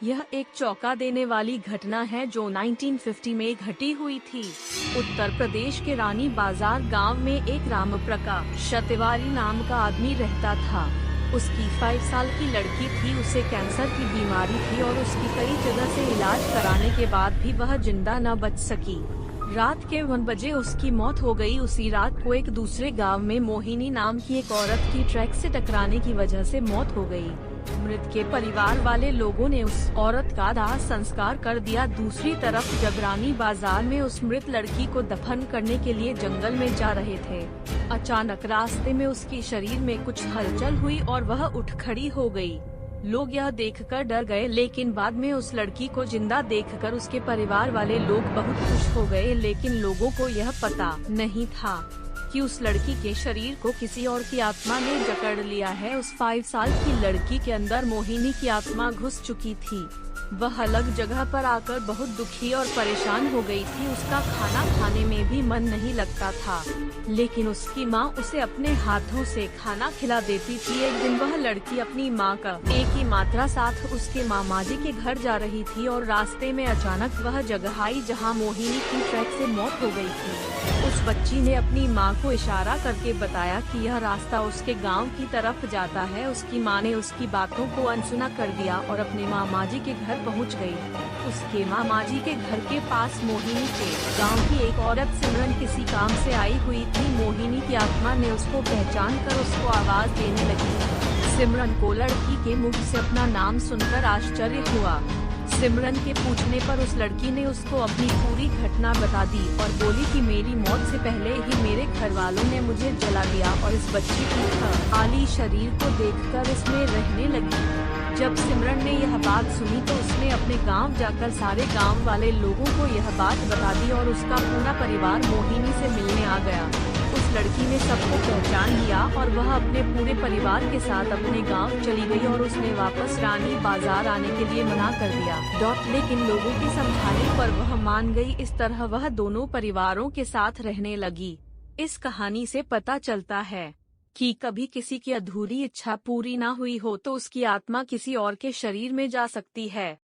यह एक चौंका देने वाली घटना है जो 1950 में घटी हुई थी। उत्तर प्रदेश के रानी बाजार गांव में एक राम प्रकाश तिवारी नाम का आदमी रहता था। उसकी 5 साल की लड़की थी, उसे कैंसर की बीमारी थी और उसकी कई जगह से इलाज कराने के बाद भी वह जिंदा न बच सकी। रात के 1 बजे उसकी मौत हो गई। उसी रात को एक दूसरे गांव में मोहिनी नाम की एक औरत की ट्रक से टकराने की वजह से मौत हो गई। मृत के परिवार वाले लोगों ने उस औरत का दाह संस्कार कर दिया। दूसरी तरफ जब रानी बाजार में उस मृत लड़की को दफन करने के लिए जंगल में जा रहे थे, अचानक रास्ते में उसकी शरीर में कुछ हलचल हुई और वह उठ खड़ी हो गई। लोग यह देखकर डर गए, लेकिन बाद में उस लड़की को जिंदा देखकर उसके परिवार वाले लोग बहुत खुश हो गए। लेकिन लोगों को यह पता नहीं था कि उस लड़की के शरीर को किसी और की आत्मा ने जकड़ लिया है। उस 5 साल की लड़की के अंदर मोहिनी की आत्मा घुस चुकी थी। वह अलग जगह पर आकर बहुत दुखी और परेशान हो गई थी। उसका खाना खाने में भी मन नहीं लगता था, लेकिन उसकी माँ उसे अपने हाथों से खाना खिला देती थी। एक दिन वह लड़की अपनी माँ का एक ही मात्रा साथ उसके मामाजी के घर जा रही थी और रास्ते में अचानक वह जगह आई जहाँ मोहिनी की ट्रक से मौत हो गई थी। उस बच्ची ने अपनी माँ को इशारा करके बताया कि यह रास्ता उसके गांव की तरफ जाता है। उसकी माँ ने उसकी बातों को अनसुना कर दिया और अपने मामाजी के घर पहुँच गई। उसके मामाजी के घर के पास मोहिनी के गांव की एक औरत सिमरन किसी काम से आई हुई थी। मोहिनी की आत्मा ने उसको पहचान कर उसको आवाज देने लगी। सिमरन को लड़की के मुख से अपना नाम सुनकर आश्चर्य हुआ। सिमरन के पूछने पर उस लड़की ने उसको अपनी पूरी घटना बता दी और बोली कि मेरी मौत से पहले ही मेरे घर वालों ने मुझे जला दिया और इस बच्ची की खाली शरीर को देखकर इसमें रहने लगी। जब सिमरन ने यह बात सुनी तो उसने अपने गांव जाकर सारे गांव वाले लोगों को यह बात बता दी और उसका पूरा परिवार मोहिनी से मिलने आ गया। उस लड़की ने सबको पहचान लिया और वह अपने पूरे परिवार के साथ अपने गांव चली गई और उसने वापस रानी बाजार आने के लिए मना कर दिया। लेकिन लोगों के समझाने पर वह मान गई। इस तरह वह दोनों परिवारों के साथ रहने लगी। इस कहानी से पता चलता है कि कभी किसी की अधूरी इच्छा पूरी ना हुई हो तो उसकी आत्मा किसी और के शरीर में जा सकती है।